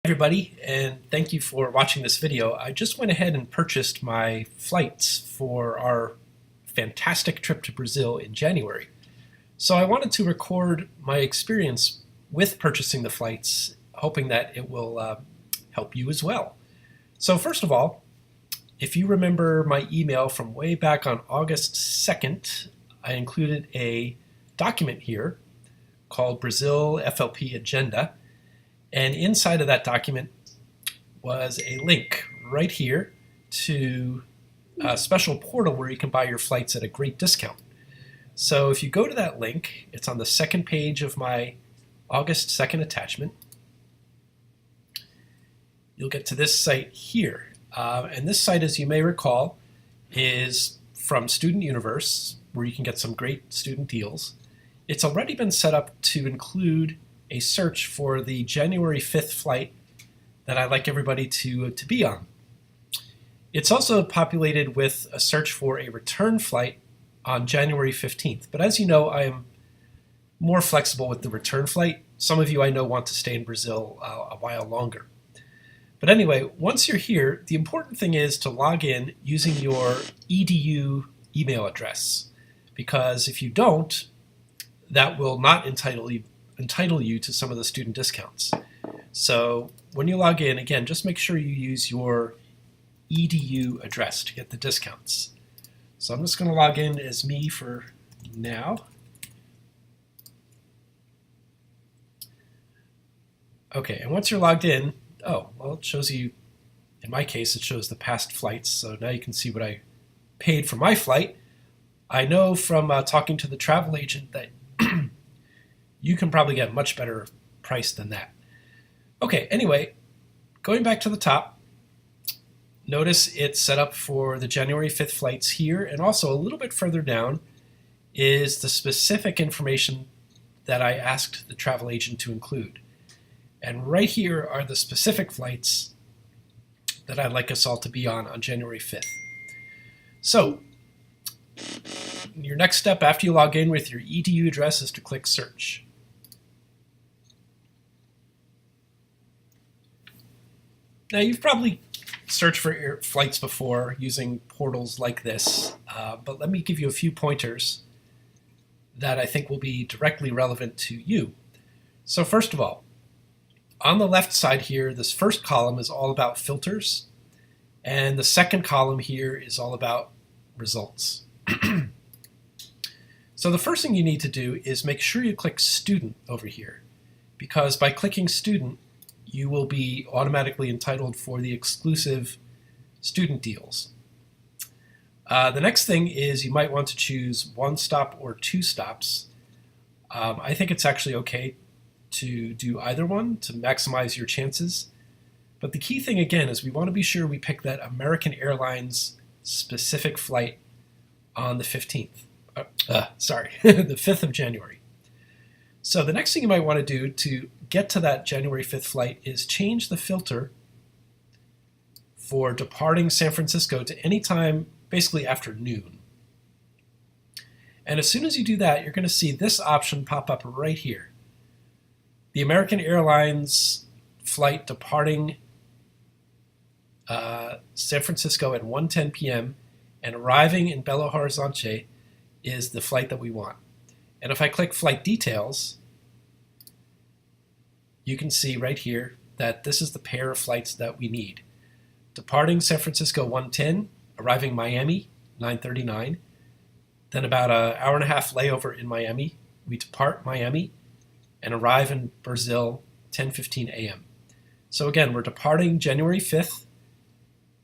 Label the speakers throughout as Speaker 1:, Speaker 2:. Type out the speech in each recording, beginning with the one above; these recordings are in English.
Speaker 1: Everybody, and thank you for watching this video. I just went ahead and purchased my flights for our fantastic trip to Brazil in January. So I wanted to record my experience with purchasing the flights, hoping that it will help you as well. So first of all, if you remember my email from way back on August 2nd, I included a document here called Brazil FLP Agenda. And inside of that document was a link right here to a special portal where you can buy your flights at a great discount. So if you go to that link, it's on the second page of my August 2nd attachment. You'll get to this site here. And this site, as you may recall, is from Student Universe, where you can get some great student deals. It's already been set up to include a search for the January 5th flight that I'd like everybody to be on. It's also populated with a search for a return flight on January 15th. But as you know, I am more flexible with the return flight. Some of you I know want to stay in Brazil a while longer. But anyway, once you're here, the important thing is to log in using your EDU email address. Because if you don't, that will not entitle you to some of the student discounts. So when you log in, again, just make sure you use your EDU address to get the discounts. So I'm just going to log in as me for now. Okay, and once you're logged in, it shows you, in my case, it shows the past flights. So now you can see what I paid for my flight. I know from talking to the travel agent that you can probably get a much better price than that. Okay, anyway, going back to the top, notice it's set up for the January 5th flights here, and also a little bit further down is the specific information that I asked the travel agent to include. And right here are the specific flights that I'd like us all to be on January 5th. So, your next step after you log in with your EDU address is to click Search. Now, you've probably searched for flights before using portals like this, but let me give you a few pointers that I think will be directly relevant to you. So first of all, on the left side here, this first column is all about filters, and the second column here is all about results. So the first thing you need to do is make sure you click Student over here, because by clicking Student, you will be automatically entitled for the exclusive student deals. The next thing is you might want to choose 1 stop or 2 stops. I think it's actually okay to do either one to maximize your chances. But the key thing again is we want to be sure we pick that American Airlines specific flight on the 15th. The 5th of January. So the next thing you might want to do to get to that January 5th flight is change the filter for departing San Francisco to any time basically after noon. And as soon as you do that, you're going to see this option pop up right here. The American Airlines flight departing San Francisco at 1:10 p.m. and arriving in Belo Horizonte is the flight that we want. And if I click Flight Details, you can see right here that this is the pair of flights that we need. Departing San Francisco 1:10, arriving Miami 9:39, then about an hour and a half layover in Miami. We depart Miami and arrive in Brazil 10:15 a.m. So again, we're departing January 5th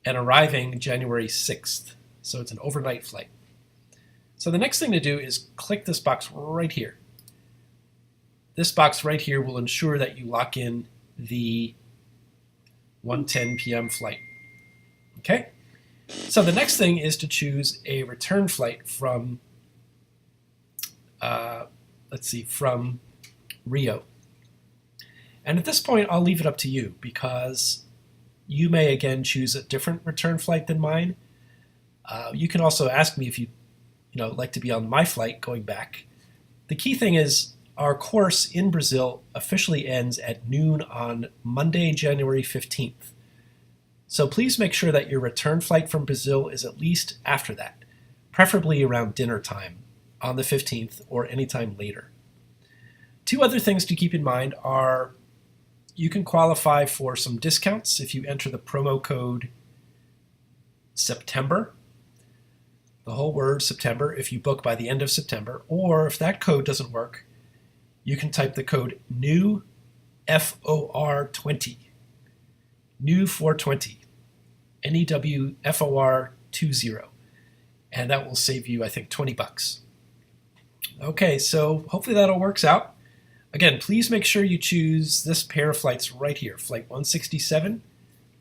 Speaker 1: and arriving January 6th. So it's an overnight flight. So the next thing to do is click this box right here. This box right here will ensure that you lock in the 1:10 p.m. flight. Okay? So the next thing is to choose a return flight from, from Rio. And at this point, I'll leave it up to you because you may again choose a different return flight than mine. You can also ask me if you like to be on my flight going back. The key thing is Our course in Brazil officially ends at noon on Monday, January 15th. So please make sure that your return flight from Brazil is at least after that, preferably around dinner time on the 15th or anytime later. Two other things to keep in mind are you can qualify for some discounts if you enter the promo code September, the whole word September, if you book by the end of September, or if that code doesn't work, you can type the code NEW FOR20, NEW 420, NEW FOR 20, and that will save you, I think, $20. Okay, so hopefully that all works out. Again, please make sure you choose this pair of flights right here, Flight 167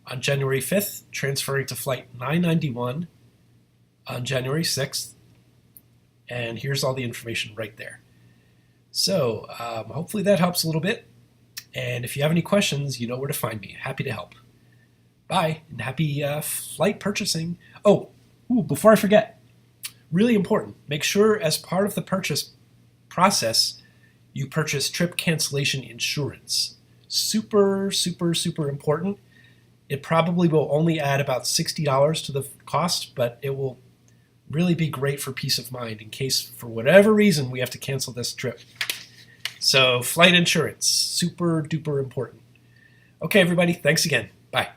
Speaker 1: on January 5th, transferring to Flight 991 on January 6th. And here's all the information right there. So hopefully that helps a little bit. And if you have any questions, you know where to find me. Happy to help. Bye, and happy flight purchasing. Before I forget, really important, make sure as part of the purchase process, you purchase trip cancellation insurance. Super, super, super important. It probably will only add about $60 to the cost, but it will really be great for peace of mind in case, for whatever reason, we have to cancel this trip. So flight insurance, super duper important. Okay, everybody, thanks again. Bye.